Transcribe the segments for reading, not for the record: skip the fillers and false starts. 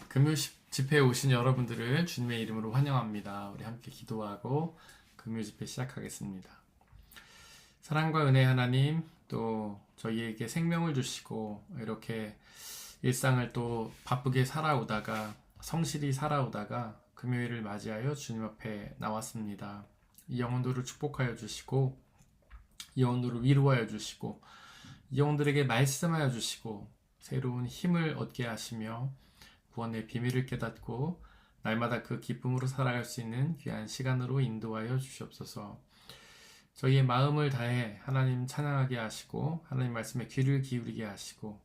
금요 집회에 오신 여러분들을 주님의 이름으로 환영합니다. 우리 함께 기도하고 금요 집회 시작하겠습니다. 사랑과 은혜 하나님, 또 저희에게 생명을 주시고 이렇게 일상을 또 바쁘게 살아오다가 성실히 살아오다가 금요일을 맞이하여 주님 앞에 나왔습니다. 이 영혼들을 축복하여 주시고 이 영혼들을 위로하여 주시고 이 영혼들에게 말씀하여 주시고 새로운 힘을 얻게 하시며 구원의 비밀을 깨닫고 날마다 그 기쁨으로 살아갈 수 있는 귀한 시간으로 인도하여 주시옵소서. 저희의 마음을 다해 하나님 찬양하게 하시고 하나님 말씀에 귀를 기울이게 하시고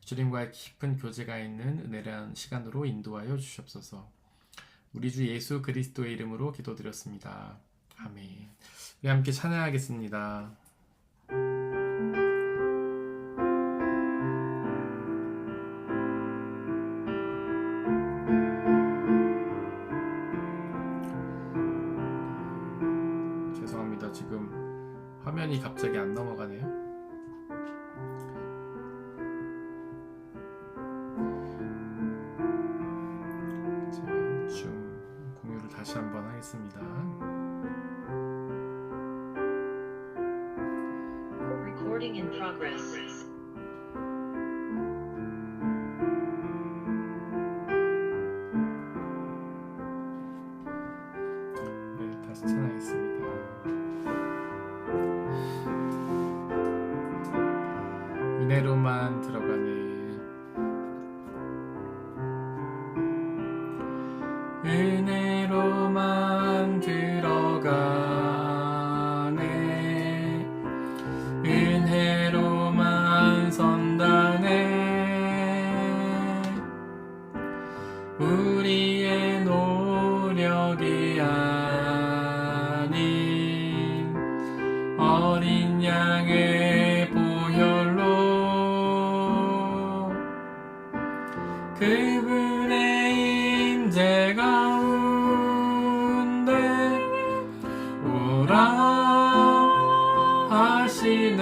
주님과의 깊은 교제가 있는 은혜란 시간으로 인도하여 주시옵소서. 우리 주 예수 그리스도의 이름으로 기도드렸습니다. 아멘. 우리 함께 찬양하겠습니다. 죄송합니다. 지금 화면이 갑자기 안 넘어가네요. 좀 공유를 다시 한번 하겠습니다. Recording in progress. 네, 다시 찬양하겠습니다. 은혜로만 들어가네. 은혜로만 들어가네. 은혜로만 선다네. 우리의 노력이 아닌 어린 양의 보혈로 그분의 임재 가운데 오라 하시네.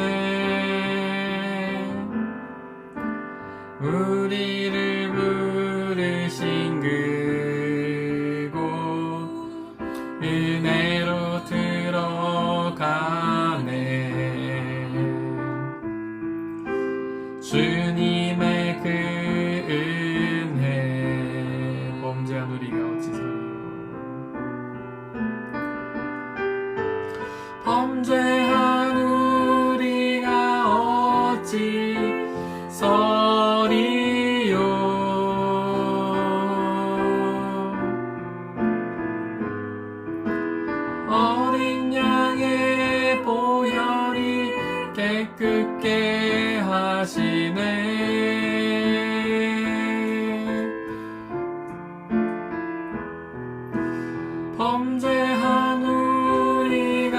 우리를 부르신 그곳 은혜로 들어가네. 주님의 그 은혜 범죄한 우리가 어찌서리요. 범죄한 우리가 어찌서리요. 어린 양의 보혈이 깨끗게 하시네. 범죄한 우리가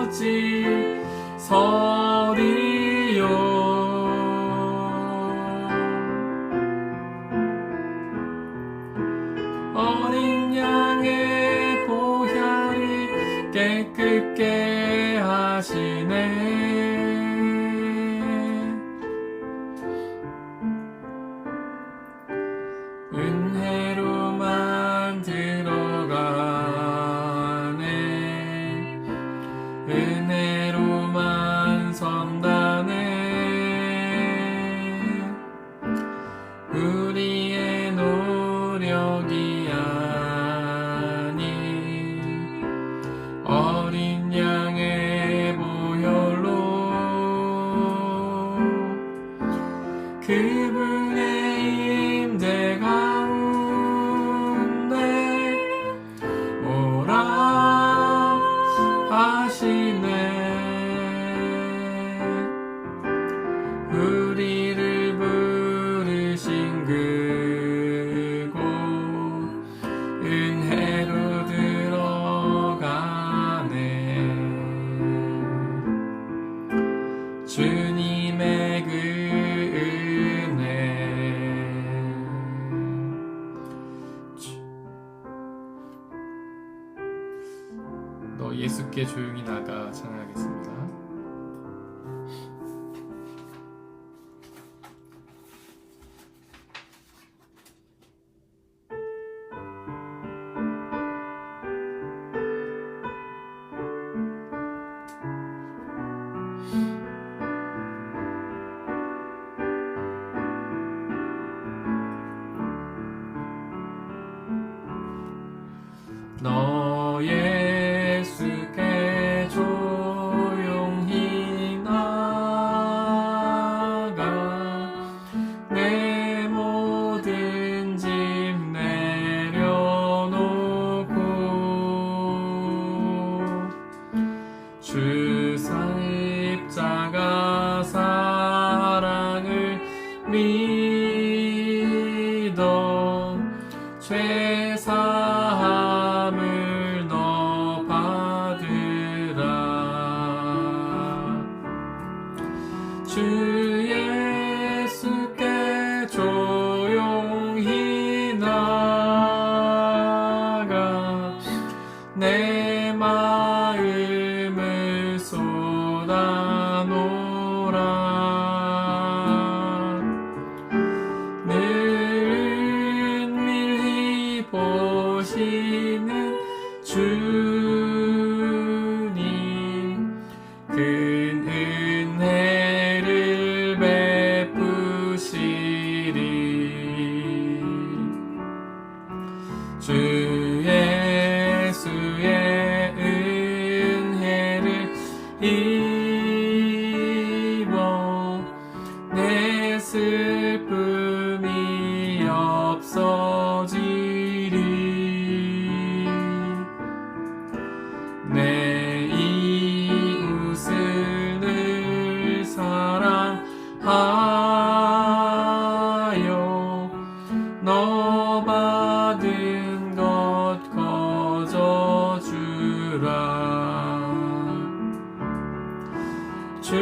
어찌서리요. 어린 양의 보혈이 깨끗게 하시네. 은혜로만 들어가네. 은혜로만 선다네. 우리의 노력이 아닌 어린 양의 보혈로 그분의 임재 가운데 오라 하시네. 우리를 부르신 그곳 은혜로 들어가네. 주님의 그 은혜. 너 예수께 조용히 나가 찬양하겠습니다. 주 예수께 조용히 나가 내 마음을 쏟아놓으라. 늘 은밀히 보시는 주님 큰 은혜를 베푸시리. 주 예수의 은혜를 입어 내 슬픔이 없어지리. 내 이웃을 늘 사랑하여 너 받은 것 거저주라. 주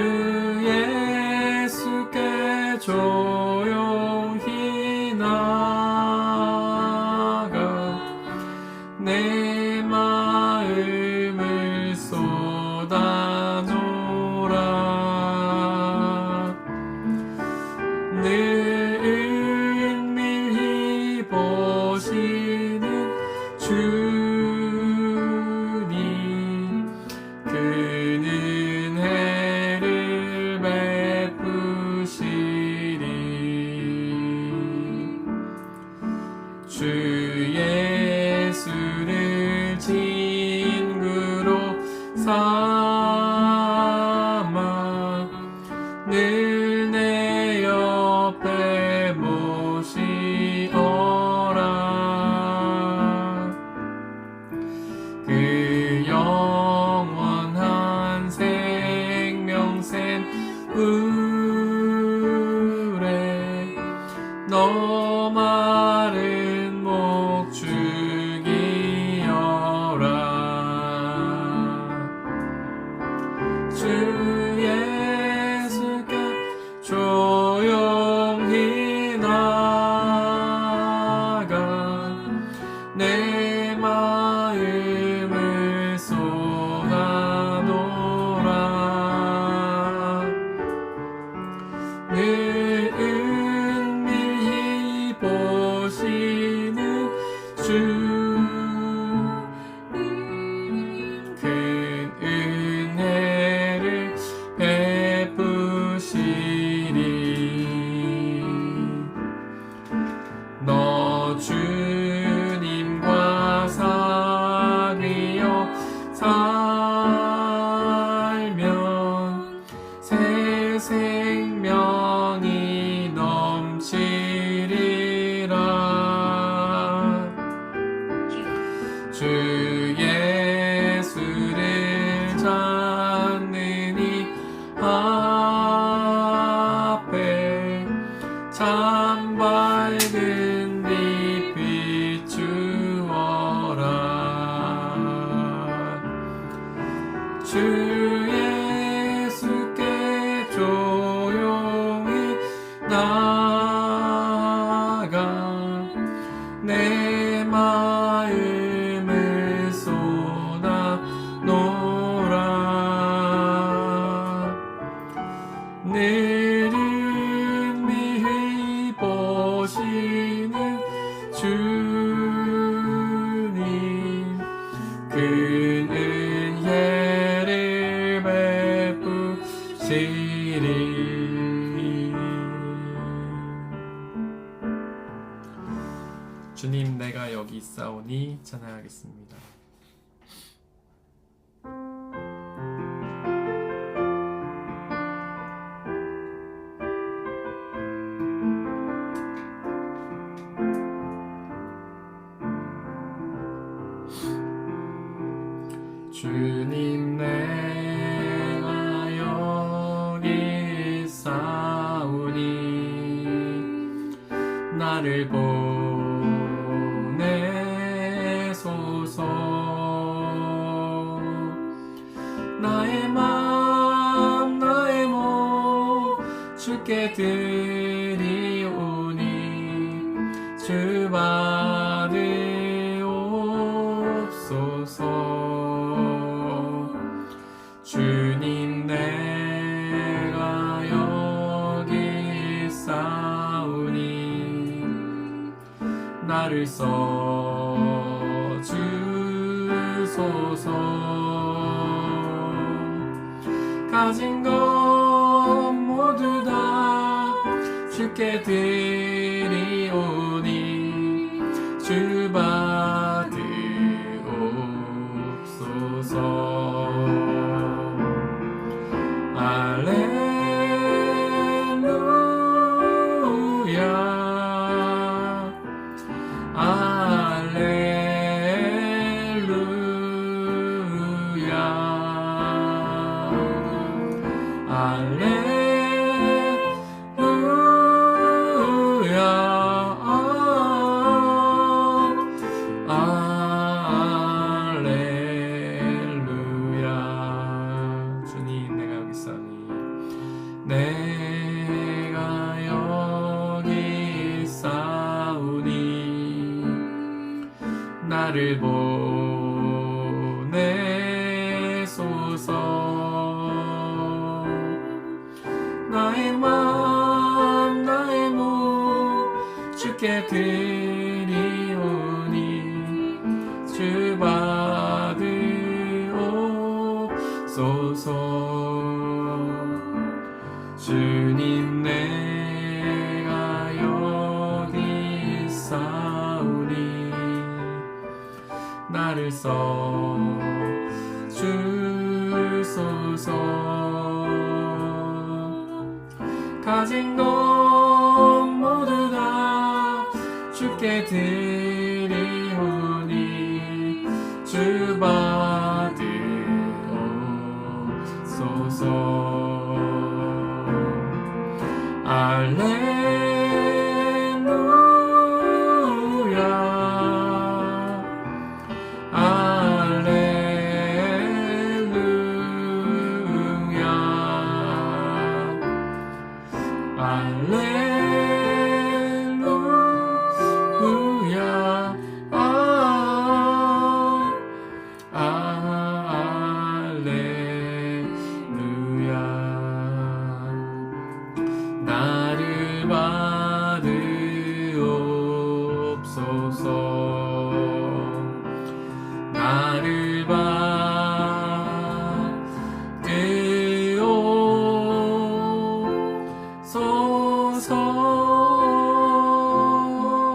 예수께 조용히 나가 내 마음을 쏟아놓으라. 늘 은밀히 보시는 주님 큰 은혜를 베푸시리. 주 예수를 친구로 삼아 늘 내 옆에 모시어라. 그 영원한 생명샘 물에 너 마른 목 죽이어라. 주 예수께 조용히 나가 내 마음을 쏟아놓으라. 늘 은밀히 보시는 주님 큰 은혜를 베푸시리. 너 주님과 사귀어 살면 새 생명이 넘치리라. 주 예수를 찾는 이 앞에 참 밝은 빛 비추어라. 주 예수께 조용히 나가 내 마음을 쏟아놓으라. 늘 은밀히 보시는 주님 큰 은혜를 베푸시리. 주님 내가 여기 있사오니 찬양하겠습니다. 주님 내가 여기 있사오니 나를 보내소서. 나의 맘 나의 몸 주께 드리오니 주 받으옵소서. 주님 내가 여기 있사오니 나를 써주소서. 가진 것 모두 다 주께 드리오니 주 받으옵소서. 할렐루야 할렐루야. 주님 내가 여기 있사오니 내가 여기 있사오니 나를 보내소서. 나의 맘 나의 몸 주께 드리오니 주 받으옵소서. 주님 내가 여기 있사오니 나를 써주소서. 가진 것 모두 다 주께 드리오니 주 받으옵소서. 할렐루야 할렐루야 할렐루야. 나를 받으옵소서. 나를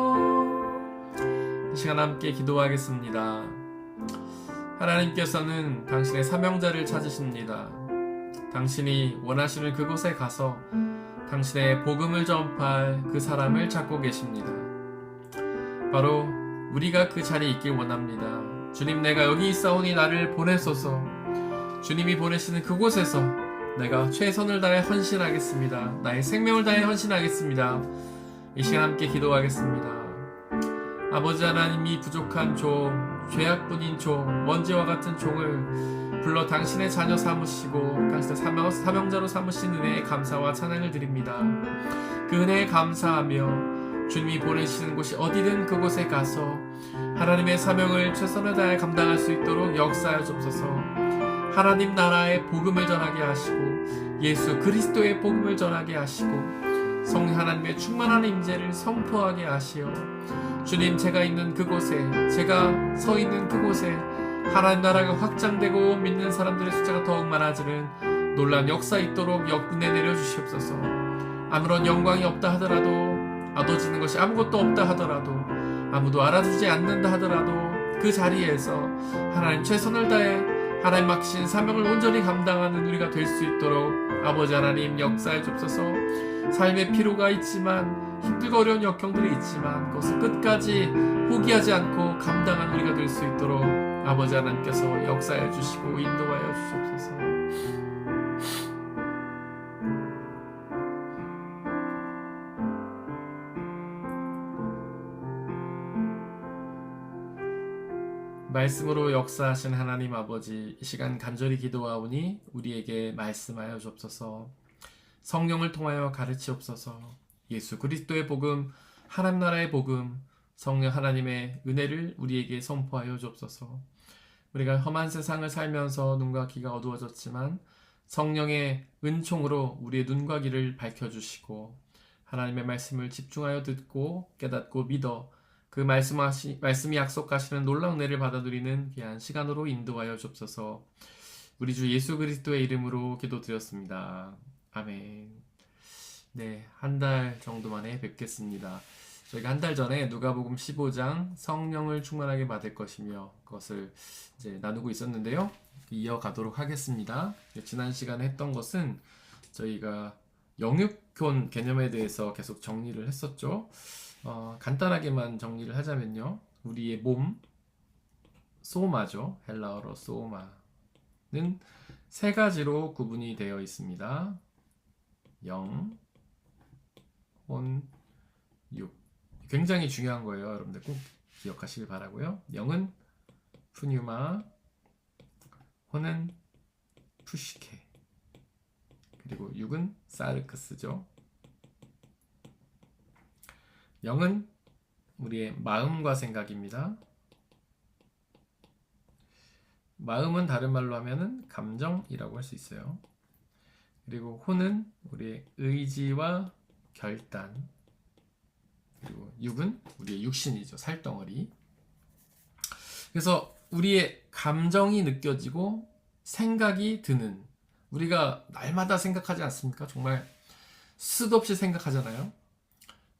받으옵소서. 이 시간 함께 기도하겠습니다. 하나님께서는 당신의 사명자를 찾으십니다. 당신이 원하시는 그곳에 가서 당신의 복음을 전파할 그 사람을 찾고 계십니다. 바로 우리가 그 자리에 있길 원합니다. 주님 내가 여기 있사오니 나를 보내소서. 주님이 보내시는 그곳에서 내가 최선을 다해 헌신하겠습니다. 나의 생명을 다해 헌신하겠습니다. 이 시간 함께 기도하겠습니다. 아버지 하나님이 부족한 종, 죄악뿐인 종, 먼지와 같은 종을 불러 당신의 자녀 삼으시고 당신의 사명자로 삼으신 은혜에 감사와 찬양을 드립니다. 그 은혜에 감사하며 주님이 보내시는 곳이 어디든 그곳에 가서 하나님의 사명을 최선을 다해 감당할 수 있도록 역사하여 주옵소서. 하나님 나라의 복음을 전하게 하시고 예수 그리스도의 복음을 전하게 하시고 성령 하나님의 충만한 임재를 선포하게 하시어 주님 제가 있는 그곳에 제가 서 있는 그곳에 하나님 나라가 확장되고 믿는 사람들의 숫자가 더욱 많아지는 놀라운 역사 있도록 역분에 내려주시옵소서. 아무런 영광이 없다 하더라도 얻어지는 것이 아무것도 없다 하더라도 아무도 알아주지 않는다 하더라도 그 자리에서 하나님 최선을 다해 하나님 맡기신 사명을 온전히 감당하는 우리가 될 수 있도록 아버지 하나님 역사해 주옵소서. 삶의 피로가 있지만 힘들고 어려운 역경들이 있지만 그것을 끝까지 포기하지 않고 감당한 우리가 될 수 있도록 아버지 하나님께서 역사해 주시고 인도하여 주시옵소서. 말씀으로 역사하신 하나님 아버지, 이 시간 간절히 기도하오니 우리에게 말씀하여 주옵소서. 성령을 통하여 가르치옵소서. 예수 그리스도의 복음, 하나님 나라의 복음, 성령 하나님의 은혜를 우리에게 선포하여 주옵소서. 우리가 험한 세상을 살면서 눈과 귀가 어두워졌지만 성령의 은총으로 우리의 눈과 귀를 밝혀주시고 하나님의 말씀을 집중하여 듣고 깨닫고 믿어 그 말씀이 약속하시는 놀라운 은혜를 받아 누리는 귀한 시간으로 인도하여 주옵소서. 우리 주 예수 그리스도의 이름으로 기도드렸습니다. 아멘. 네, 한 달 정도 만에 뵙겠습니다. 저희가 한 달 전에 누가복음 15장 성령을 충만하게 받을 것이며 그것을 이제 나누고 있었는데요. 이어가도록 하겠습니다. 지난 시간에 했던 것은 저희가 영육혼 개념에 대해서 계속 정리를 했었죠. 간단하게만 정리를 하자면요. 우리의 몸, 소마죠. 헬라어로 소마는 세 가지로 구분이 되어 있습니다. 영, 혼, 육. 굉장히 중요한 거예요. 여러분들 꼭 기억하시길 바라고요. 영은 푸뉴마, 혼은 푸시케, 그리고 육은 사르크스죠. 영은 우리의 마음과 생각입니다. 마음은 다른 말로 하면은 감정이라고 할 수 있어요. 그리고 혼은 우리의 의지와 결단, 그리고 육은 우리의 육신이죠. 살덩어리. 그래서 우리의 감정이 느껴지고 생각이 드는, 우리가 날마다 생각하지 않습니까? 정말 수도 없이 생각하잖아요.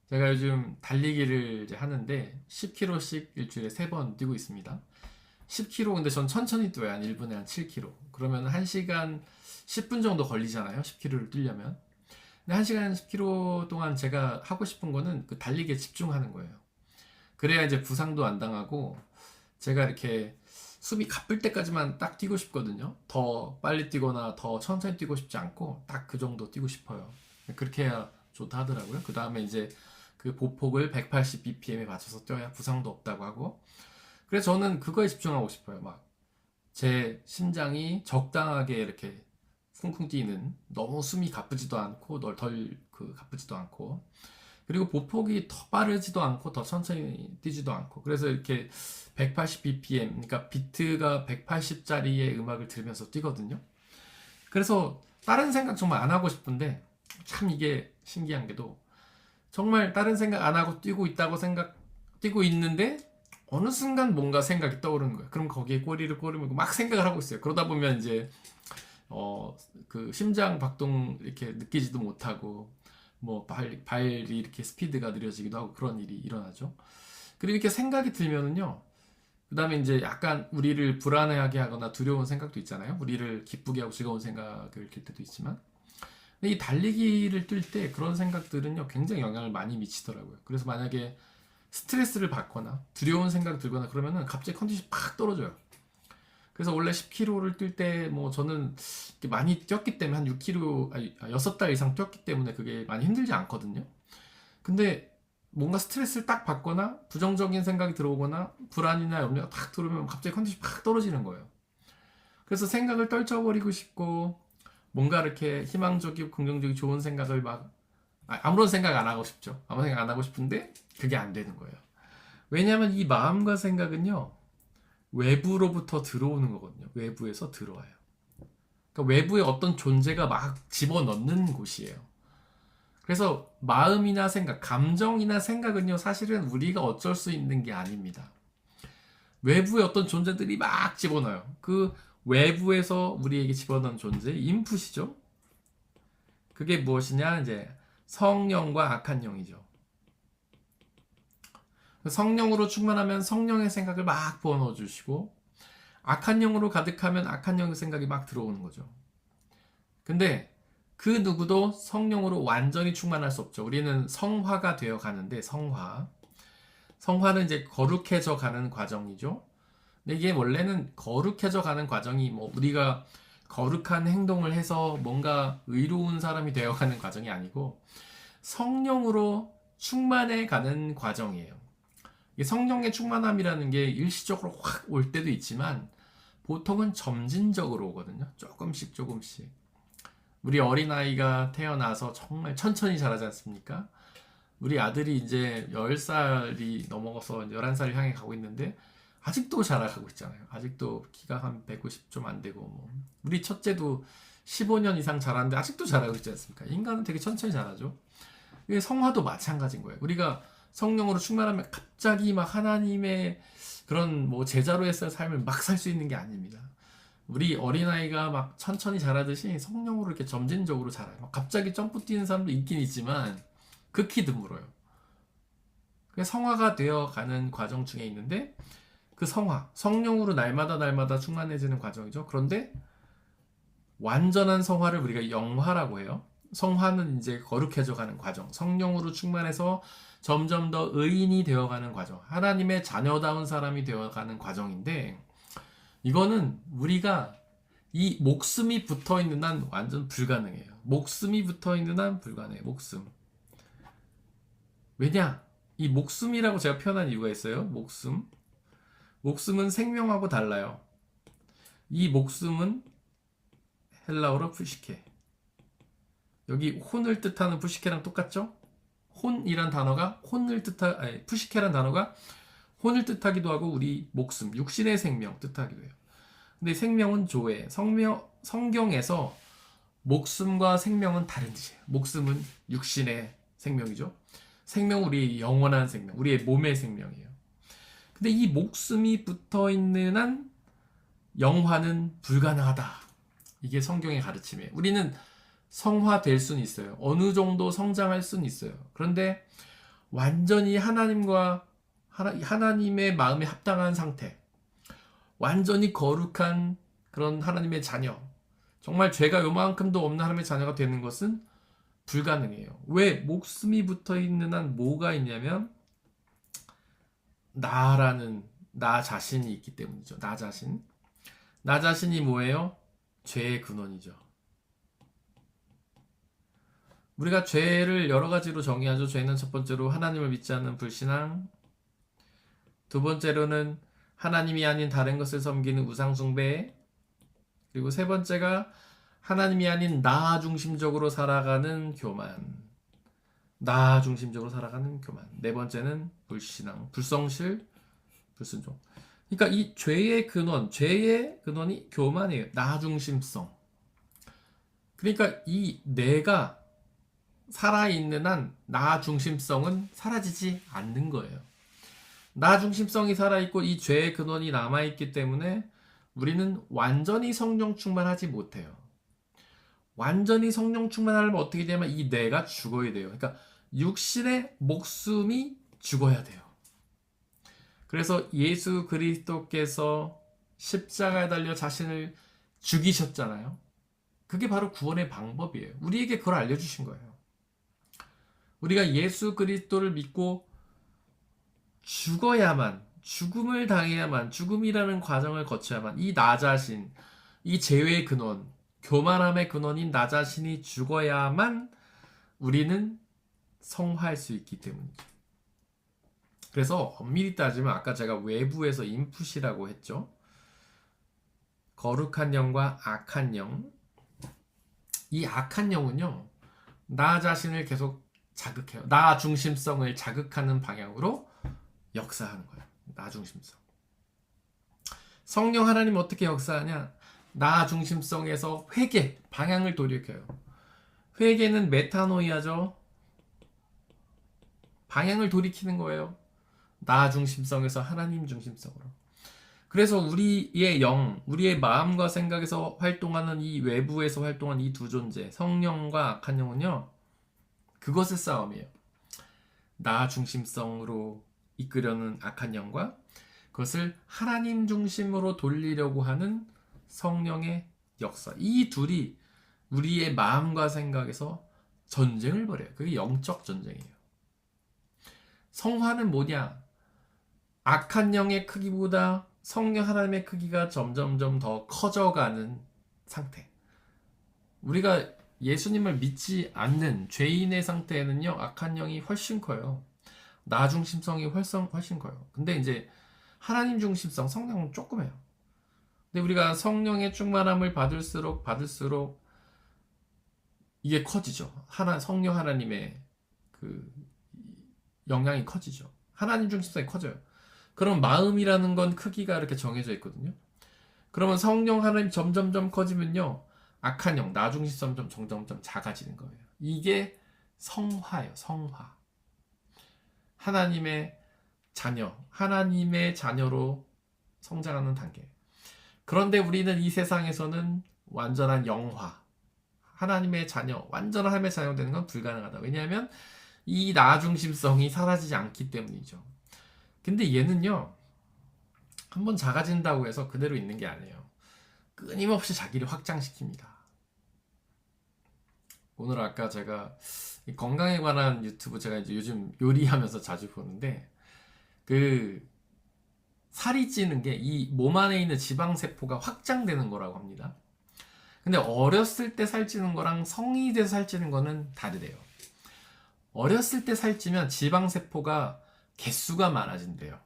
제가 요즘 달리기를 이제 하는데 10km씩 일주일에 3번 뛰고 있습니다. 10km 근데 전 천천히 뛰어요. 한 1분에 한 7km. 그러면 1시간 10분 정도 걸리잖아요. 10km를 뛰려면. 근데 1시간 10km 동안 제가 하고 싶은 거는 그 달리기에 집중하는 거예요. 그래야 이제 부상도 안 당하고 제가 이렇게 숨이 가쁠 때까지만 딱 뛰고 싶거든요. 더 빨리 뛰거나 더 천천히 뛰고 싶지 않고 딱 그 정도 뛰고 싶어요. 그렇게 해야 좋다 하더라고요. 그 다음에 이제 그 보폭을 180bpm에 맞춰서 뛰어야 부상도 없다고 하고. 그래서 저는 그거에 집중하고 싶어요. 막 제 심장이 적당하게 이렇게 쿵쿵 뛰는, 너무 숨이 가쁘지도 않고 덜 가쁘지도 않고, 그리고 보폭이 더 빠르지도 않고 더 천천히 뛰지도 않고, 그래서 이렇게 180bpm, 그러니까 비트가 180짜리의 음악을 들으면서 뛰거든요. 그래서 다른 생각 정말 안 하고 싶은데, 참 이게 신기한 게도 정말 다른 생각 안 하고 뛰고 있는데 어느 순간 뭔가 생각이 떠오르는 거예요. 그럼 거기에 꼬리를 꼬리물고 막 생각을 하고 있어요. 그러다 보면 이제 그 심장 박동 이렇게 느끼지도 못하고 뭐 발이 이렇게 스피드가 느려지기도 하고 그런 일이 일어나죠. 그리고 이렇게 생각이 들면은요, 그 다음에 이제 약간 우리를 불안해하게 하거나 두려운 생각도 있잖아요. 우리를 기쁘게 하고 즐거운 생각을 들 때도 있지만, 근데 이 달리기를 뛸 때 그런 생각들은요 굉장히 영향을 많이 미치더라고요. 그래서 만약에 스트레스를 받거나 두려운 생각 들거나 그러면은 갑자기 컨디션이 팍 떨어져요. 그래서 원래 10km를 뛸 때 뭐 저는 많이 뛰었기 때문에 한 6km, 6달 이상 뛰었기 때문에 그게 많이 힘들지 않거든요. 근데 뭔가 스트레스를 딱 받거나 부정적인 생각이 들어오거나 불안이나 염려가 딱 들어오면 갑자기 컨디션이 팍 떨어지는 거예요. 그래서 생각을 떨쳐버리고 싶고 뭔가 이렇게 희망적이고 긍정적이고 좋은 생각을 막 아무런 생각 안 하고 싶죠. 아무 생각 안 하고 싶은데 그게 안 되는 거예요. 왜냐하면 이 마음과 생각은요 외부로부터 들어오는 거거든요. 외부에서 들어와요. 그러니까 외부의 어떤 존재가 막 집어넣는 곳이에요. 그래서 마음이나 생각, 감정이나 생각은요 사실은 우리가 어쩔 수 있는 게 아닙니다. 외부의 어떤 존재들이 막 집어넣어요. 그 외부에서 우리에게 집어넣은 존재, 인풋이죠. 그게 무엇이냐? 이제 성령과 악한 영이죠. 성령으로 충만하면 성령의 생각을 막 부어넣어 주시고, 악한 영으로 가득하면 악한 영의 생각이 막 들어오는 거죠. 근데 그 누구도 성령으로 완전히 충만할 수 없죠. 우리는 성화가 되어 가는데, 성화는 이제 거룩해져 가는 과정이죠. 근데 이게 원래는 거룩해져 가는 과정이 뭐 우리가 거룩한 행동을 해서 뭔가 의로운 사람이 되어 가는 과정이 아니고 성령으로 충만해 가는 과정이에요. 성령의 충만함이라는 게 일시적으로 확 올 때도 있지만 보통은 점진적으로 오거든요. 조금씩. 우리 어린아이가 태어나서 정말 천천히 자라지 않습니까? 우리 아들이 이제 10살이 넘어가서 11살 향해 가고 있는데 아직도 자라가고 있잖아요. 아직도 키가 한 190 좀 안 되고 뭐. 우리 첫째도 15년 이상 자랐는데 아직도 자라고 있지 않습니까? 인간은 되게 천천히 자라죠. 이게 성화도 마찬가지인 거예요. 우리가 성령으로 충만하면 갑자기 막 하나님의 그런 뭐 제자로의 삶을 막 살 수 있는 게 아닙니다. 우리 어린아이가 막 천천히 자라듯이 성령으로 이렇게 점진적으로 자라요. 막 갑자기 점프 뛰는 사람도 있긴 있지만 극히 드물어요. 그래서 성화가 되어가는 과정 중에 있는데 그 성령으로 날마다 충만해지는 과정이죠. 그런데 완전한 성화를 우리가 영화라고 해요. 성화는 이제 거룩해져 가는 과정. 성령으로 충만해서 점점 더 의인이 되어가는 과정. 하나님의 자녀다운 사람이 되어가는 과정인데 이거는 우리가 이 목숨이 붙어 있는 한 완전 불가능해요. 목숨이 붙어 있는 한 불가능해요. 목숨. 왜냐? 이 목숨이라고 제가 표현한 이유가 있어요. 목숨. 목숨은 생명하고 달라요. 이 목숨은 헬라어로 푸시케. 여기 혼을 뜻하는 푸시케랑 똑같죠? 혼이란 단어가 푸시케란 단어가 혼을 뜻하기도 하고 우리 목숨, 육신의 생명 뜻하기도 해요. 근데 생명은 조회. 성경에서 목숨과 생명은 다른 뜻이에요. 목숨은 육신의 생명이죠. 생명은 우리의 영원한 생명, 우리의 몸의 생명이에요. 근데 이 목숨이 붙어 있는 한 영화는 불가능하다. 이게 성경의 가르침이에요. 우리는 성화될 수는 있어요. 어느 정도 성장할 수는 있어요. 그런데 완전히 하나님의 마음에 합당한 상태, 완전히 거룩한 그런 하나님의 자녀, 정말 죄가 요만큼도 없는 하나님의 자녀가 되는 것은 불가능해요. 왜? 목숨이 붙어 있는 한 뭐가 있냐면 나 자신이 있기 때문이죠. 나 자신. 나 자신이 뭐예요? 죄의 근원이죠. 우리가 죄를 여러 가지로 정의하죠. 죄는 첫 번째로 하나님을 믿지 않는 불신앙, 두 번째로는 하나님이 아닌 다른 것을 섬기는 우상숭배, 그리고 세 번째가 하나님이 아닌 나 중심적으로 살아가는 교만. 나 중심적으로 살아가는 교만. 네 번째는 불신앙, 불성실, 불순종. 그러니까 이 죄의 근원이 교만이에요. 나 중심성. 그러니까 이 내가 살아있는 한 나 중심성은 사라지지 않는 거예요. 나 중심성이 살아있고 이 죄의 근원이 남아있기 때문에 우리는 완전히 성령 충만하지 못해요. 완전히 성령 충만하려면 어떻게 되냐면 이 내가 죽어야 돼요. 그러니까 육신의 목숨이 죽어야 돼요. 그래서 예수 그리스도께서 십자가에 달려 자신을 죽이셨잖아요. 그게 바로 구원의 방법이에요. 우리에게 그걸 알려주신 거예요. 우리가 예수 그리스도를 믿고 죽음을 당해야만, 죽음이라는 과정을 거쳐야만 이 나 자신, 이 죄의 근원, 교만함의 근원인 나 자신이 죽어야만 우리는 성화할 수 있기 때문이죠. 그래서 엄밀히 따지면 아까 제가 외부에서 인풋이라고 했죠. 거룩한 영과 악한 영. 이 악한 영은요, 나 자신을 계속 자극해요. 나 중심성을 자극하는 방향으로 역사하는 거예요. 나 중심성. 성령 하나님 어떻게 역사하냐? 나 중심성에서 방향을 돌이켜요. 회개는 메타노이아죠. 방향을 돌이키는 거예요. 나 중심성에서 하나님 중심성으로. 그래서 우리의 우리의 마음과 생각에서 활동하는 이 외부에서 활동하는 이 두 존재, 성령과 악한 영은요, 그것의 싸움이에요. 나 중심성으로 이끄려는 악한 영과 그것을 하나님 중심으로 돌리려고 하는 성령의 역사. 이 둘이 우리의 마음과 생각에서 전쟁을 벌여요. 그게 영적 전쟁이에요. 성화는 뭐냐? 악한 영의 크기보다 성령 하나님의 크기가 점점점 더 커져가는 상태. 우리가 예수님을 믿지 않는 죄인의 상태에는요, 악한 영이 훨씬 커요. 나 중심성이 훨씬 커요. 근데 이제 하나님 중심성, 성령은 조금해요. 근데 우리가 성령의 충만함을 받을수록 이게 커지죠. 성령 하나님의 그 영향이 커지죠. 하나님 중심성이 커져요. 그럼 마음이라는 건 크기가 이렇게 정해져 있거든요. 그러면 성령 하나님 점점점 커지면요, 악한 영, 나 중심성 점점점 작아지는 거예요. 이게 성화예요. 성화. 하나님의 자녀, 하나님의 자녀로 성장하는 단계. 그런데 우리는 이 세상에서는 완전한 영화, 하나님의 자녀, 완전한 하나님의 자녀가 되는 건 불가능하다. 왜냐하면 이 나 중심성이 사라지지 않기 때문이죠. 근데 얘는요, 한번 작아진다고 해서 그대로 있는 게 아니에요. 끊임없이 자기를 확장시킵니다. 오늘 아까 제가 건강에 관한 유튜브 제가 이제 요즘 요리하면서 자주 보는데, 그 살이 찌는 게 이 몸 안에 있는 지방세포가 확장되는 거라고 합니다. 근데 어렸을 때 살찌는 거랑 성인이 돼서 살찌는 거는 다르대요. 어렸을 때 살찌면 지방세포가 개수가 많아진대요.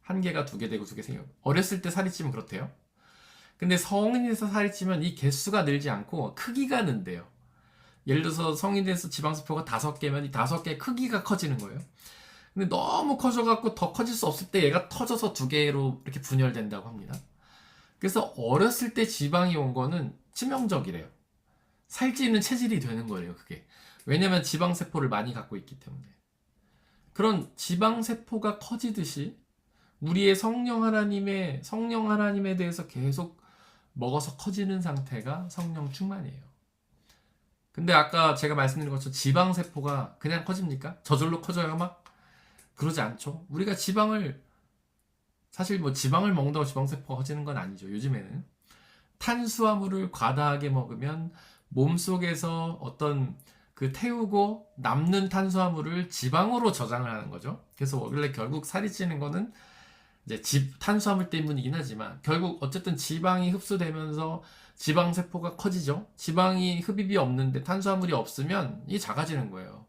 한 개가 두 개 되고 두 개 생겨요. 어렸을 때 살이 찌면 그렇대요. 근데 성인이 돼서 살이 찌면 이 개수가 늘지 않고 크기가 는대요. 예를 들어서 성인이 돼서 지방세포가 5개면 이 5개의 크기가 커지는 거예요. 근데 너무 커져갖고 더 커질 수 없을 때 얘가 터져서 2개로 이렇게 분열된다고 합니다. 그래서 어렸을 때 지방이 온 거는 치명적이래요. 살찌는 체질이 되는 거예요, 그게. 왜냐면 지방세포를 많이 갖고 있기 때문에. 그런 지방세포가 커지듯이 우리의 성령 하나님에 대해서 계속 먹어서 커지는 상태가 성령 충만이에요. 근데 아까 제가 말씀드린 것처럼 지방세포가 그냥 커집니까? 저절로 커져요, 막? 그러지 않죠. 우리가 사실 뭐 지방을 먹는다고 지방세포가 커지는 건 아니죠. 요즘에는 탄수화물을 과다하게 먹으면 몸속에서 어떤 그 태우고 남는 탄수화물을 지방으로 저장을 하는 거죠. 그래서 원래 결국 살이 찌는 거는 이제 탄수화물 때문이긴 하지만 결국 어쨌든 지방이 흡수되면서 지방세포가 커지죠. 지방이 흡입이 없는데 탄수화물이 없으면 이 작아지는 거예요.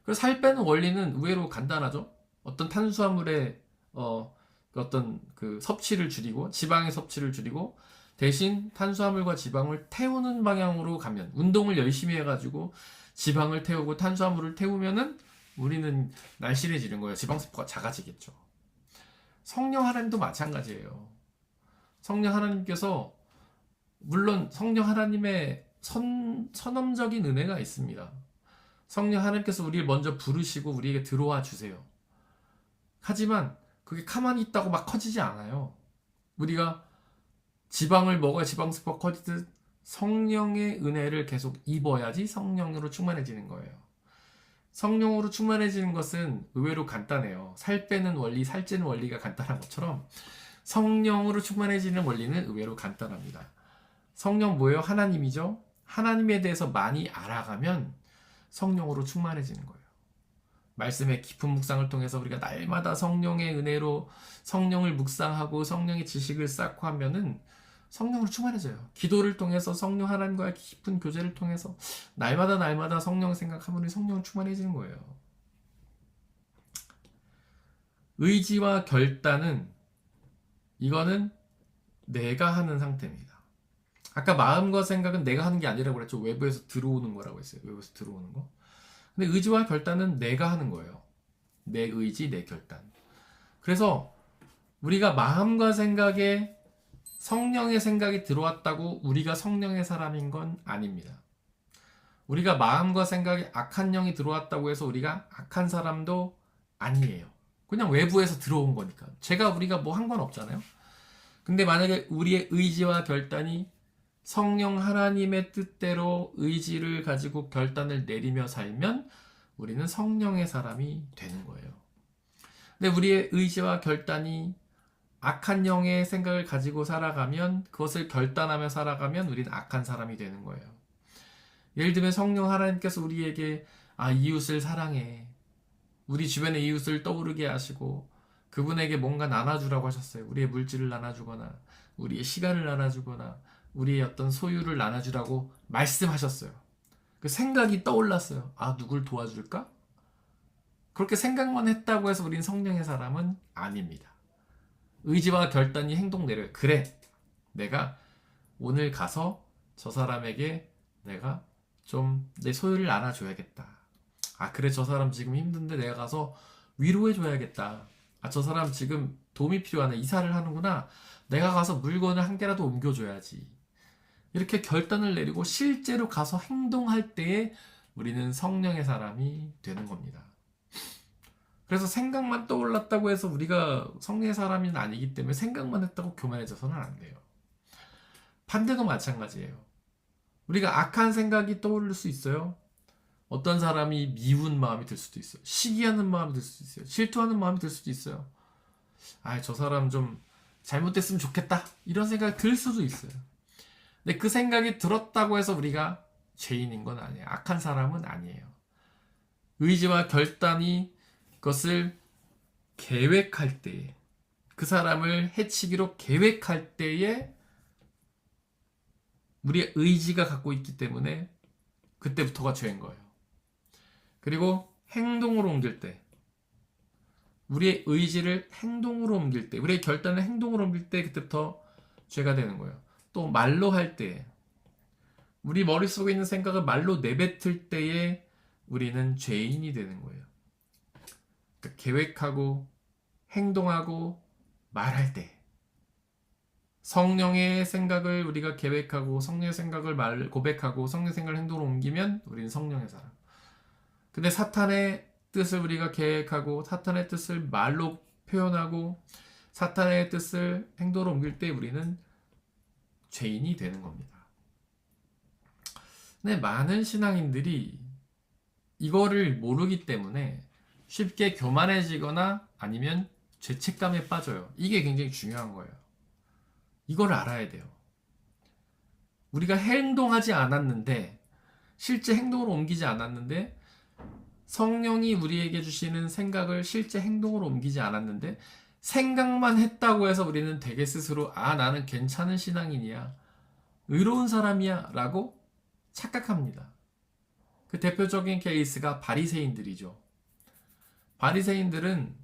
그래서 살 빼는 원리는 의외로 간단하죠. 어떤 탄수화물의 어떤 그 섭취를 줄이고 지방의 섭취를 줄이고 대신 탄수화물과 지방을 태우는 방향으로 가면, 운동을 열심히 해가지고 지방을 태우고 탄수화물을 태우면은 우리는 날씬해지는 거예요. 지방세포가 작아지겠죠. 성령 하나님도 마찬가지예요. 성령 하나님께서, 물론 성령 하나님의 선험적인 은혜가 있습니다. 성령 하나님께서 우리를 먼저 부르시고 우리에게 들어와 주세요. 하지만 그게 가만히 있다고 막 커지지 않아요. 우리가 지방을 먹어야 지방세포가 커지듯 성령의 은혜를 계속 입어야지 성령으로 충만해지는 거예요. 성령으로 충만해지는 것은 의외로 간단해요. 살 빼는 원리, 살찌는 원리가 간단한 것처럼 성령으로 충만해지는 원리는 의외로 간단합니다. 성령 뭐예요? 하나님이죠? 하나님에 대해서 많이 알아가면 성령으로 충만해지는 거예요. 말씀의 깊은 묵상을 통해서 우리가 날마다 성령의 은혜로 성령을 묵상하고 성령의 지식을 쌓고 하면은 성령으로 충만해져요. 기도를 통해서 성령 하나님과의 깊은 교제를 통해서 날마다 성령 생각하면 성령은 충만해지는 거예요. 의지와 결단은, 이거는 내가 하는 상태입니다. 아까 마음과 생각은 내가 하는 게 아니라고 그랬죠. 외부에서 들어오는 거라고 했어요. 외부에서 들어오는 거. 근데 의지와 결단은 내가 하는 거예요. 내 의지, 내 결단. 그래서 우리가 마음과 생각에 성령의 생각이 들어왔다고 우리가 성령의 사람인 건 아닙니다. 우리가 마음과 생각에 악한 영이 들어왔다고 해서 우리가 악한 사람도 아니에요. 그냥 외부에서 들어온 거니까. 우리가 뭐 한 건 없잖아요. 근데 만약에 우리의 의지와 결단이 성령 하나님의 뜻대로 의지를 가지고 결단을 내리며 살면 우리는 성령의 사람이 되는 거예요. 근데 우리의 의지와 결단이 악한 영의 생각을 가지고 살아가면, 그것을 결단하며 살아가면 우리는 악한 사람이 되는 거예요. 예를 들면 성령 하나님께서 우리에게 이웃을 사랑해, 우리 주변의 이웃을 떠오르게 하시고 그분에게 뭔가 나눠주라고 하셨어요. 우리의 물질을 나눠주거나 우리의 시간을 나눠주거나 우리의 어떤 소유를 나눠주라고 말씀하셨어요. 그 생각이 떠올랐어요. 누굴 도와줄까? 그렇게 생각만 했다고 해서 우린 성령의 사람은 아닙니다. 의지와 결단이 행동 내려요. 그래, 내가 오늘 가서 저 사람에게 내가 좀 내 소유를 안아줘야겠다. 아, 그래, 저 사람 지금 힘든데 내가 가서 위로해줘야겠다. 아, 저 사람 지금 도움이 필요하네. 이사를 하는구나. 내가 가서 물건을 한 개라도 옮겨줘야지. 이렇게 결단을 내리고 실제로 가서 행동할 때에 우리는 성령의 사람이 되는 겁니다. 그래서 생각만 떠올랐다고 해서 우리가 성령의 사람이 아니기 때문에 생각만 했다고 교만해져서는 안 돼요. 반대도 마찬가지예요. 우리가 악한 생각이 떠오를 수 있어요. 어떤 사람이 미운 마음이 들 수도 있어요. 시기하는 마음이 들 수도 있어요. 질투하는 마음이 들 수도 있어요. 아, 저 사람 좀 잘못됐으면 좋겠다. 이런 생각이 들 수도 있어요. 근데 그 생각이 들었다고 해서 우리가 죄인인 건 아니에요. 악한 사람은 아니에요. 의지와 결단이 그것을 계획할 때에, 그 사람을 해치기로 계획할 때에 우리의 의지가 갖고 있기 때문에 그때부터가 죄인 거예요. 그리고 행동으로 옮길 때, 우리의 의지를 행동으로 옮길 때, 우리의 결단을 행동으로 옮길 때 그때부터 죄가 되는 거예요. 또 말로 할 때, 우리 머릿속에 있는 생각을 말로 내뱉을 때에 우리는 죄인이 되는 거예요. 그러니까 계획하고 행동하고 말할 때, 성령의 생각을 우리가 계획하고 성령의 생각을 고백하고 성령의 생각을 행동으로 옮기면 우리는 성령의 사람. 근데 사탄의 뜻을 우리가 계획하고 사탄의 뜻을 말로 표현하고 사탄의 뜻을 행동으로 옮길 때 우리는 죄인이 되는 겁니다. 근데 많은 신앙인들이 이거를 모르기 때문에 쉽게 교만해지거나 아니면 죄책감에 빠져요. 이게 굉장히 중요한 거예요. 이걸 알아야 돼요. 우리가 행동하지 않았는데, 실제 행동으로 옮기지 않았는데, 성령이 우리에게 주시는 생각을 실제 행동으로 옮기지 않았는데, 생각만 했다고 해서 우리는 되게 스스로 아, 나는 괜찮은 신앙인이야, 의로운 사람이야 라고 착각합니다. 그 대표적인 케이스가 바리새인들이죠. 바리새인들은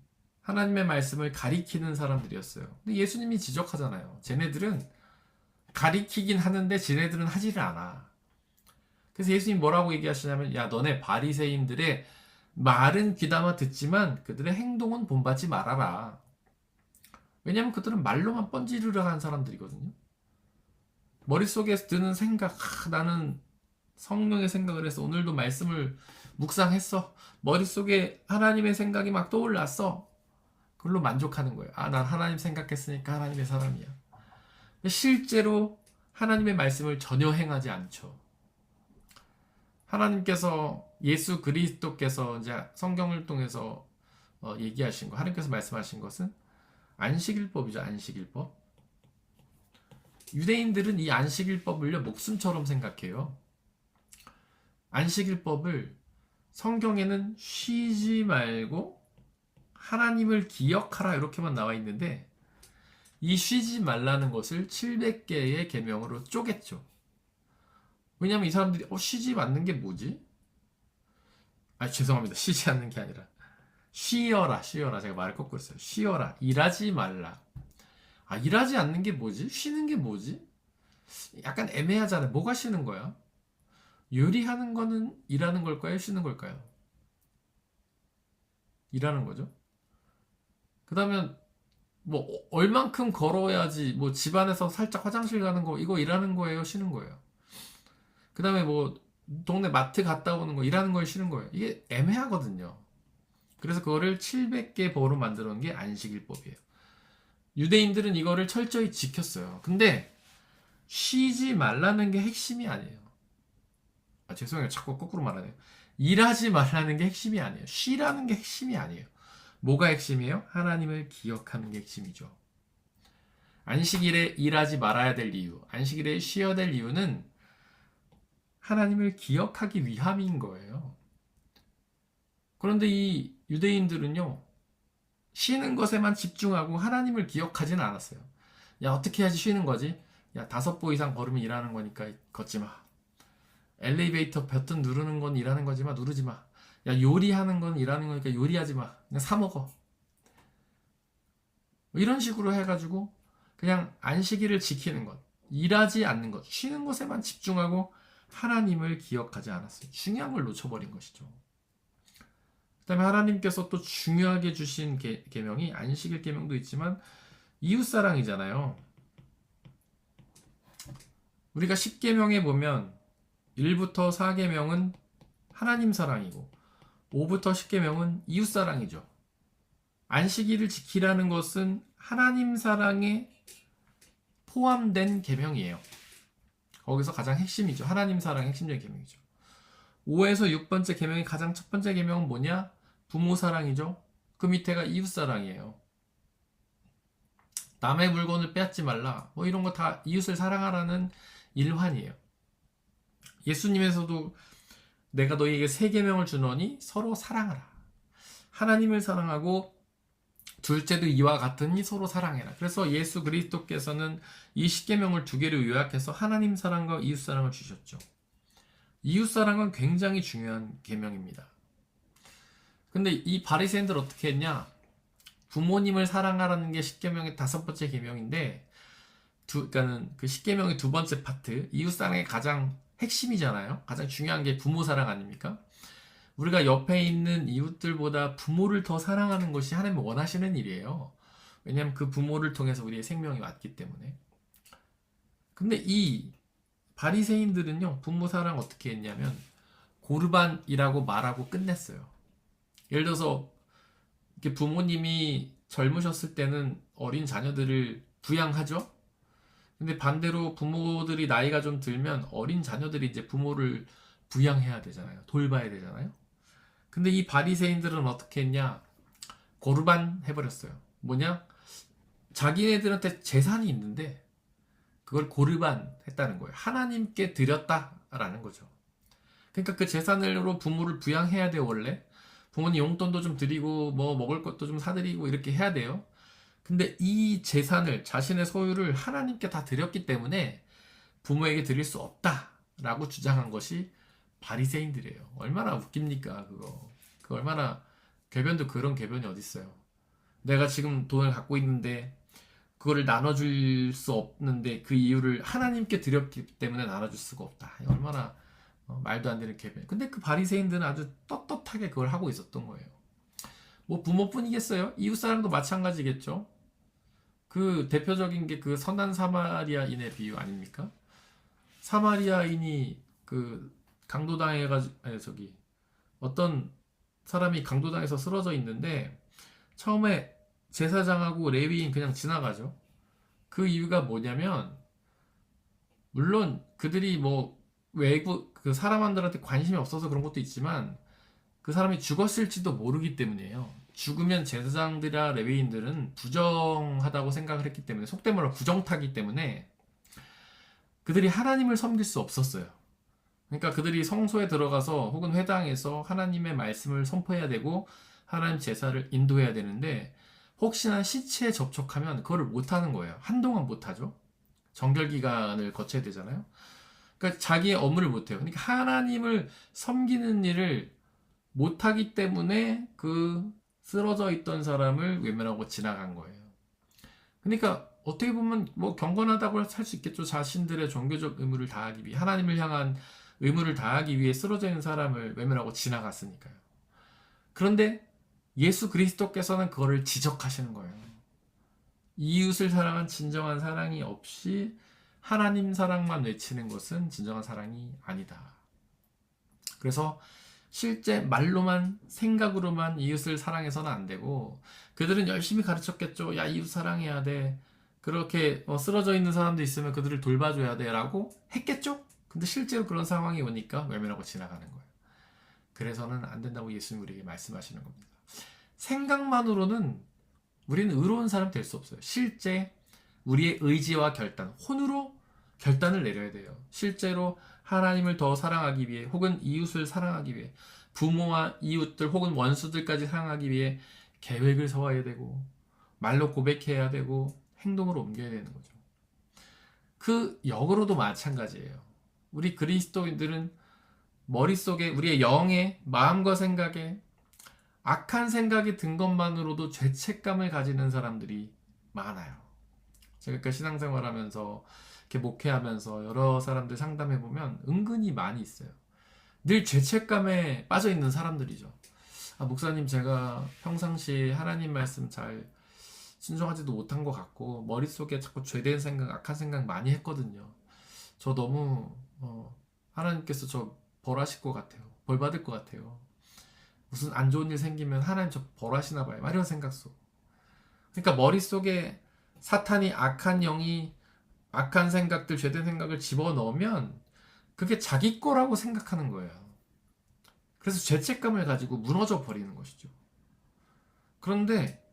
하나님의 말씀을 가리키는 사람들이었어요. 근데 예수님이 지적하잖아요. 쟤네들은 가리키긴 하는데 쟤네들은 하지를 않아. 그래서 예수님 뭐라고 얘기하시냐면, 야, 너네 바리새인들의 말은 귀담아 듣지만 그들의 행동은 본받지 말아라. 왜냐하면 그들은 말로만 뻔지르르 하는 사람들이거든요. 머릿속에 드는 생각, 나는 성령의 생각을 해서 오늘도 말씀을 묵상했어. 머릿속에 하나님의 생각이 막 떠올랐어. 그걸로 만족하는 거예요. 아, 난 하나님 생각했으니까 하나님의 사람이야. 실제로 하나님의 말씀을 전혀 행하지 않죠. 하나님께서, 예수 그리스도께서 이제 성경을 통해서 얘기하신 거, 하나님께서 말씀하신 것은 안식일법이죠. 안식일법. 유대인들은 이 안식일법을요, 목숨처럼 생각해요. 안식일법을 성경에는 쉬지 말고 하나님을 기억하라 이렇게만 나와 있는데, 이 쉬지 말라는 것을 700개의 계명으로 쪼갰죠. 왜냐면 이 사람들이 쉬지 않는 게 뭐지? 아, 죄송합니다. 쉬지 않는 게 아니라 쉬어라. 제가 말을 거꾸로 했어요. 쉬어라. 일하지 말라. 아, 일하지 않는 게 뭐지? 쉬는 게 뭐지? 약간 애매하잖아요. 뭐가 쉬는 거야? 요리하는 거는 일하는 걸까요? 쉬는 걸까요? 일하는 거죠. 그 다음에 뭐 얼만큼 걸어야지, 뭐 집안에서 살짝 화장실 가는 거, 이거 일하는 거예요? 쉬는 거예요? 그 다음에 뭐 동네 마트 갔다 오는 거, 일하는 거예요? 쉬는 거예요? 이게 애매하거든요. 그래서 그거를 700개 법으로 만들어 놓은 게 안식일법이에요. 유대인들은 이거를 철저히 지켰어요. 근데 쉬지 말라는 게 핵심이 아니에요. 아, 죄송해요. 자꾸 거꾸로 말하네요. 일하지 말라는 게 핵심이 아니에요. 쉬라는 게 핵심이 아니에요. 뭐가 핵심이에요? 하나님을 기억하는 게 핵심이죠. 안식일에 일하지 말아야 될 이유, 안식일에 쉬어야 될 이유는 하나님을 기억하기 위함인 거예요. 그런데 이 유대인들은요, 쉬는 것에만 집중하고 하나님을 기억하지는 않았어요. 야, 어떻게 해야지 쉬는 거지? 야, 5보 이상 걸으면 일하는 거니까 걷지 마. 엘리베이터 버튼 누르는 건 일하는 거지만 누르지 마. 야, 요리하는 건 일하는 거니까 요리하지 마. 그냥 사 먹어. 이런 식으로 해가지고 그냥 안식일을 지키는 것, 일하지 않는 것, 쉬는 것에만 집중하고 하나님을 기억하지 않았어요. 중요한 걸 놓쳐버린 것이죠. 그 다음에 하나님께서 또 중요하게 주신 계명이 안식일 계명도 있지만 이웃사랑이잖아요. 우리가 10계명에 보면 1부터 4계명은 하나님 사랑이고 5부터 10계명은 이웃사랑이죠. 안식일을 지키라는 것은 하나님 사랑에 포함된 계명이에요. 거기서 가장 핵심이죠. 하나님 사랑의 핵심적인 계명이죠. 5에서 6번째 계명의 가장 첫 번째 계명은 뭐냐? 부모 사랑이죠. 그 밑에가 이웃 사랑이에요. 남의 물건을 빼앗지 말라. 뭐 이런 거 다 이웃을 사랑하라는 일환이에요. 예수님에서도 내가 너희에게 세 계명을 주노니 서로 사랑하라. 하나님을 사랑하고 둘째도 이와 같으니 서로 사랑해라. 그래서 예수 그리스도께서는 이 10계명을 두 개로 요약해서 하나님 사랑과 이웃 사랑을 주셨죠. 이웃 사랑은 굉장히 중요한 계명입니다. 근데 이 바리새인들 어떻게 했냐? 부모님을 사랑하라는 게 10계명의 다섯 번째 계명인데, 그러니까는 그 10계명의 두 번째 파트, 이웃 사랑의 가장 핵심이잖아요. 가장 중요한 게 부모 사랑 아닙니까? 우리가 옆에 있는 이웃들보다 부모를 더 사랑하는 것이 하나님이 원하시는 일이에요. 왜냐하면 그 부모를 통해서 우리의 생명이 왔기 때문에. 근데 이 바리새인들은요, 부모 사랑 어떻게 했냐면 고르반이라고 말하고 끝냈어요. 예를 들어서 이렇게 부모님이 젊으셨을 때는 어린 자녀들을 부양하죠. 근데 반대로 부모들이 나이가 좀 들면 어린 자녀들이 이제 부모를 부양해야 되잖아요. 돌봐야 되잖아요. 근데 이 바리새인들은 어떻게 했냐? 고르반 해버렸어요. 뭐냐? 자기네들한테 재산이 있는데 그걸 고르반 했다는 거예요. 하나님께 드렸다라는 거죠. 그러니까 그 재산으로 부모를 부양해야 돼요. 원래 부모님 용돈도 좀 드리고 뭐 먹을 것도 좀 사드리고 이렇게 해야 돼요. 근데 이 재산을, 자신의 소유를 하나님께 다 드렸기 때문에 부모에게 드릴 수 없다라고 주장한 것이 바리새인들이에요. 얼마나 웃깁니까 그거. 그 얼마나 궤변도 그런 궤변이 어딨어요. 내가 지금 돈을 갖고 있는데 그거를 나눠줄 수 없는데 그 이유를 하나님께 드렸기 때문에 나눠줄 수가 없다. 얼마나 말도 안 되는 궤변. 근데 그 바리새인들은 아주 떳떳하게 그걸 하고 있었던 거예요. 뭐 부모뿐이겠어요? 이웃사랑도 마찬가지겠죠. 그 대표적인 게 그 선한 사마리아인의 비유 아닙니까? 사마리아인이 그 강도당해가지고, 아니 저기 어떤 사람이 강도당해서 쓰러져 있는데 처음에 제사장하고 레위인 그냥 지나가죠. 그 이유가 뭐냐면, 물론 그들이 뭐 외국 그 사람들한테 관심이 없어서 그런 것도 있지만 그 사람이 죽었을지도 모르기 때문이에요. 죽으면 제사장들이나 레위인들은 부정하다고 생각을 했기 때문에, 속된 말로 부정타기 때문에 그들이 하나님을 섬길 수 없었어요. 그러니까 그들이 성소에 들어가서 혹은 회당에서 하나님의 말씀을 선포해야 되고 하나님 제사를 인도해야 되는데, 혹시나 시체에 접촉하면 그거를 못하는 거예요. 한동안 못하죠. 정결기간을 거쳐야 되잖아요. 그러니까 자기의 업무를 못해요. 그러니까 하나님을 섬기는 일을 못하기 때문에 그 쓰러져 있던 사람을 외면하고 지나간 거예요. 그러니까 어떻게 보면 뭐 경건하다고 할 수 있겠죠. 자신들의 종교적 의무를 다하기 위해, 하나님을 향한 의무를 다하기 위해 쓰러져 있는 사람을 외면하고 지나갔으니까요. 그런데 예수 그리스도께서는 그거를 지적하시는 거예요. 이웃을 사랑한 진정한 사랑이 없이 하나님 사랑만 외치는 것은 진정한 사랑이 아니다. 그래서 실제 말로만, 생각으로만 이웃을 사랑해서는 안 되고, 그들은 열심히 가르쳤겠죠. 야, 이웃 사랑해야 돼. 그렇게 쓰러져 있는 사람도 있으면 그들을 돌봐줘야 돼 라고 했겠죠. 근데 실제로 그런 상황이 오니까 외면하고 지나가는 거예요. 그래서는 안 된다고 예수님 우리에게 말씀하시는 겁니다. 생각만으로는 우리는 의로운 사람 될 수 없어요. 실제 우리의 의지와 결단, 혼으로 결단을 내려야 돼요. 실제로 하나님을 더 사랑하기 위해, 혹은 이웃을 사랑하기 위해, 부모와 이웃들 혹은 원수들까지 사랑하기 위해 계획을 세워야 되고, 말로 고백해야 되고, 행동으로 옮겨야 되는 거죠. 그 역으로도 마찬가지예요. 우리 그리스도인들은 머릿속에, 우리의 영의 마음과 생각에 악한 생각이 든 것만으로도 죄책감을 가지는 사람들이 많아요. 제가 그 신앙생활 하면서 이렇게 목회하면서 여러 사람들 상담해보면 은근히 많이 있어요. 늘 죄책감에 빠져 있는 사람들이죠. 아, 목사님, 제가 평상시 하나님 말씀 잘 순종하지도 못한 것 같고 머릿속에 자꾸 죄된 생각, 악한 생각 많이 했거든요. 저 너무 하나님께서 저 벌하실 것 같아요. 벌 받을 것 같아요. 무슨 안 좋은 일 생기면 하나님 저 벌하시나 봐요. 이런 생각 속. 그러니까 머릿속에 사탄이 악한 영이 악한 생각들, 죄된 생각을 집어넣으면 그게 자기 거라고 생각하는 거예요. 그래서 죄책감을 가지고 무너져 버리는 것이죠. 그런데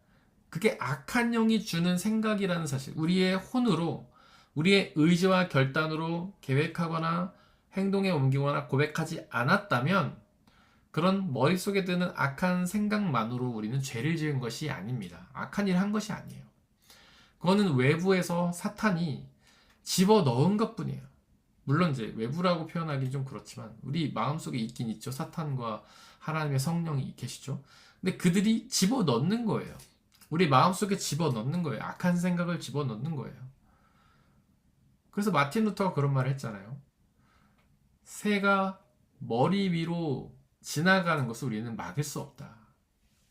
그게 악한 영이 주는 생각이라는 사실, 우리의 혼으로, 우리의 의지와 결단으로 계획하거나 행동에 옮기거나 고백하지 않았다면 그런 머릿속에 드는 악한 생각만으로 우리는 죄를 지은 것이 아닙니다. 악한 일을 한 것이 아니에요. 그거는 외부에서 사탄이 집어넣은 것뿐이에요. 물론 이제 외부라고 표현하기 좀 그렇지만 우리 마음속에 있긴 있죠. 사탄과 하나님의 성령이 계시죠. 근데 그들이 집어넣는 거예요. 우리 마음속에 집어넣는 거예요. 악한 생각을 집어넣는 거예요. 그래서 마틴 루터가 그런 말을 했잖아요. 새가 머리 위로 지나가는 것을 우리는 막을 수 없다.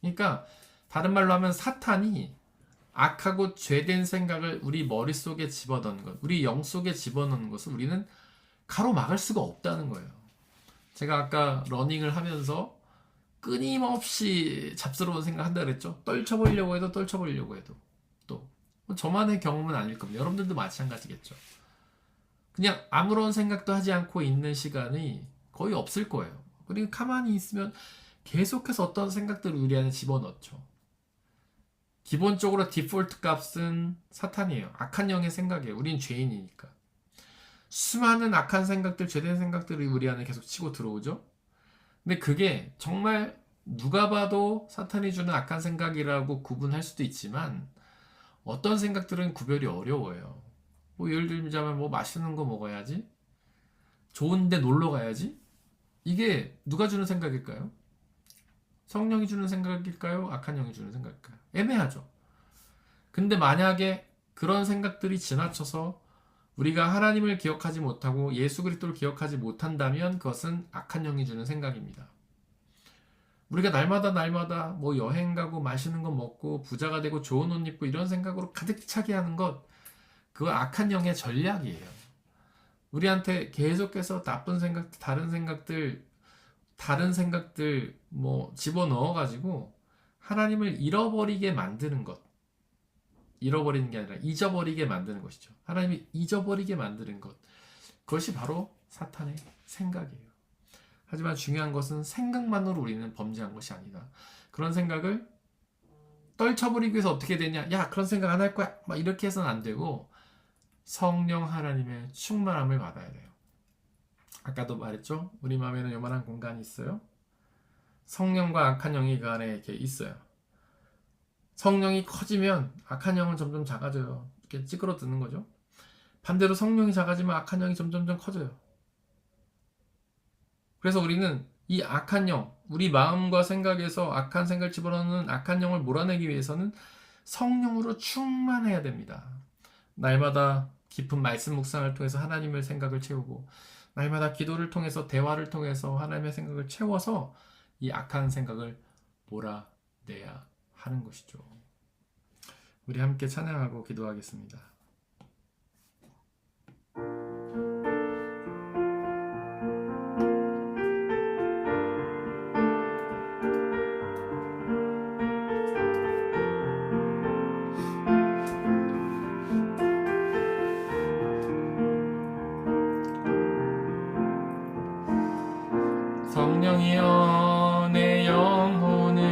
그러니까 다른 말로 하면 사탄이 악하고 죄된 생각을 우리 머릿속에 집어넣는 것, 우리 영 속에 집어넣는 것을 우리는 가로막을 수가 없다는 거예요. 제가 아까 러닝을 하면서 끊임없이 잡스러운 생각 한다 그랬죠. 떨쳐버리려고 해도 또 저만의 경험은 아닐 겁니다. 여러분들도 마찬가지겠죠. 그냥 아무런 생각도 하지 않고 있는 시간이 거의 없을 거예요. 그리고 가만히 있으면 계속해서 어떤 생각들을 우리 안에 집어넣죠. 기본적으로 디폴트 값은 사탄이에요. 악한 영의 생각이에요. 우린 죄인이니까. 수많은 악한 생각들, 죄된 생각들이 우리 안에 계속 치고 들어오죠. 근데 그게 정말 누가 봐도 사탄이 주는 악한 생각이라고 구분할 수도 있지만 어떤 생각들은 구별이 어려워요. 뭐 예를 들자면 뭐 맛있는 거 먹어야지, 좋은데 놀러 가야지. 이게 누가 주는 생각일까요? 성령이 주는 생각일까요? 악한 영이 주는 생각일까요? 애매하죠. 근데 만약에 그런 생각들이 지나쳐서 우리가 하나님을 기억하지 못하고 예수 그리스도를 기억하지 못한다면 그것은 악한 영이 주는 생각입니다. 우리가 날마다 뭐 여행 가고 맛있는 거 먹고 부자가 되고 좋은 옷 입고 이런 생각으로 가득 차게 하는 것, 그거 악한 영의 전략이에요. 우리한테 계속해서 나쁜 생각, 다른 생각들 뭐 집어넣어가지고 하나님을 잃어버리게 만드는 것. 잃어버리는 게 아니라 잊어버리게 만드는 것이죠. 하나님이 잊어버리게 만드는 것. 그것이 바로 사탄의 생각이에요. 하지만 중요한 것은 생각만으로 우리는 범죄한 것이 아니다. 그런 생각을 떨쳐버리기 위해서 어떻게 되냐? 야, 그런 생각 안 할 거야. 막 이렇게 해서는 안 되고 성령 하나님의 충만함을 받아야 돼요. 아까도 말했죠? 우리 마음에는 요만한 공간이 있어요. 성령과 악한 영이 그 안에 이렇게 있어요. 성령이 커지면 악한 영은 점점 작아져요. 이렇게 찌그러드는 거죠. 반대로 성령이 작아지면 악한 영이 점점 커져요. 그래서 우리는 이 악한 영, 우리 마음과 생각에서 악한 생각을 집어넣는 악한 영을 몰아내기 위해서는 성령으로 충만해야 됩니다. 날마다 깊은 말씀 묵상을 통해서 하나님의 생각을 채우고 날마다 기도를 통해서 대화를 통해서 하나님의 생각을 채워서 이 악한 생각을 몰아내야 하는 것이죠. 우리 함께 찬양하고 기도하겠습니다. 성령이여 내 영혼을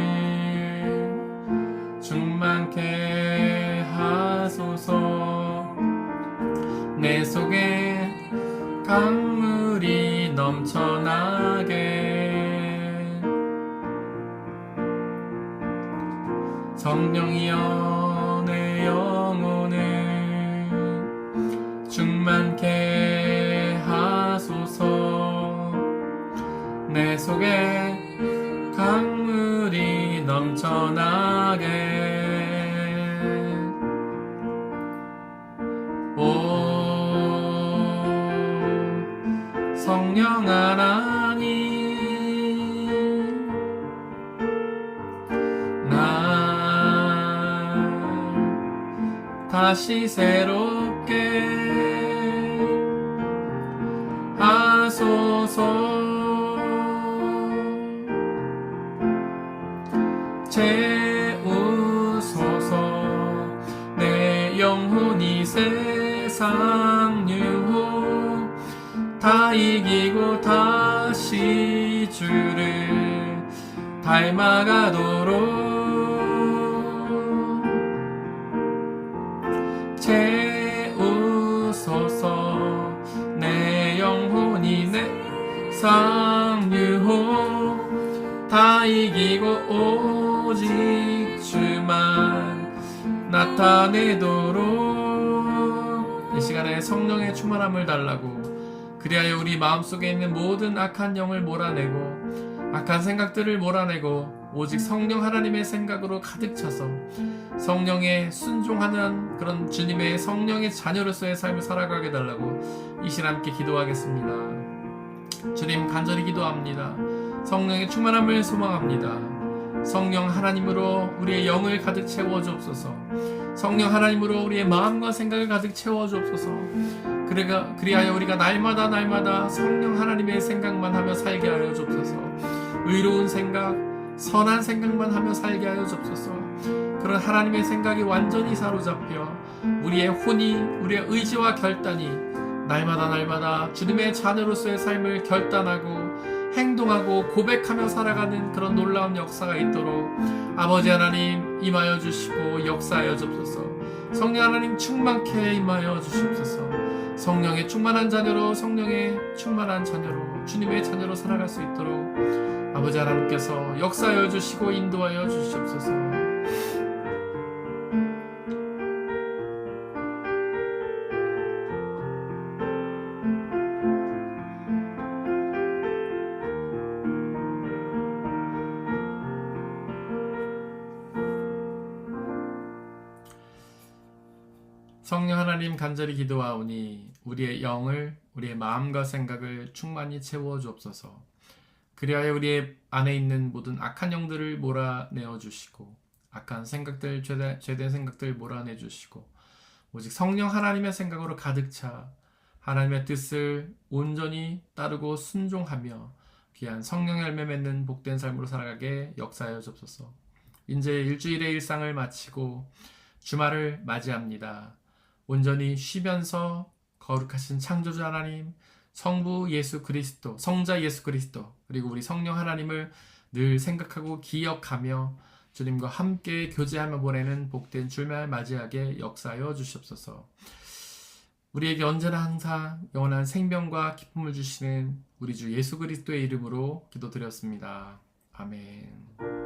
충만케 하소서. 내 속에 강물이 넘쳐나게. 성령이여 내 영혼을 충만케 하소서. 내 속에 강물이 넘쳐나게. 오 다시 새롭게 하소서. 채우소서. 내 영혼이 세상 유혹 다 이기고 다시 주를 닮아가도록 채우소서. 내 영혼이 세상 유혹 다 이기고 오직 주만 나타내도록 이 시간에 성령의 충만함을 달라고, 그리하여 우리 마음속에 있는 모든 악한 영을 몰아내고 악한 생각들을 몰아내고 오직 성령 하나님의 생각으로 가득 차서 성령에 순종하는 그런 주님의 성령의 자녀로서의 삶을 살아가게 달라고 이 시간 함께 기도하겠습니다. 주님, 간절히 기도합니다. 성령의 충만함을 소망합니다. 성령 하나님으로 우리의 영을 가득 채워주옵소서. 성령 하나님으로 우리의 마음과 생각을 가득 채워주옵소서. 그리하여 우리가 날마다 성령 하나님의 생각만 하며 살게 하여 주옵소서. 의로운 생각, 선한 생각만 하며 살게 하여 주옵소서. 그런 하나님의 생각이 완전히 사로잡혀 우리의 혼이, 우리의 의지와 결단이 날마다 주님의 자녀로서의 삶을 결단하고 행동하고 고백하며 살아가는 그런 놀라운 역사가 있도록 아버지 하나님 임하여 주시고 역사하여 주옵소서. 성령 하나님 충만케 임하여 주시옵소서. 성령의 충만한 자녀로, 성령의 충만한 자녀로, 주님의 자녀로 살아갈 수 있도록 아버지 하나님께서 역사하여 주시고 인도하여 주시옵소서. 성령 하나님, 간절히 기도하오니 우리의 영을, 우리의 마음과 생각을 충만히 채워 주옵소서. 그리하여 우리의 안에 있는 모든 악한 영들을 몰아내어 주시고 악한 생각들, 죄된 생각들 몰아내 주시고 오직 성령 하나님의 생각으로 가득 차 하나님의 뜻을 온전히 따르고 순종하며 귀한 성령의 열매 맺는 복된 삶으로 살아가게 역사하여 주옵소서. 이제 일주일의 일상을 마치고 주말을 맞이합니다. 온전히 쉬면서 거룩하신 창조주 하나님, 성부 예수 그리스도, 성자 예수 그리스도, 그리고 우리 성령 하나님을 늘 생각하고 기억하며 주님과 함께 교제하며 보내는 복된 주말 맞이하게 역사하여 주시옵소서. 우리에게 언제나 항상 영원한 생명과 기쁨을 주시는 우리 주 예수 그리스도의 이름으로 기도드렸습니다. 아멘.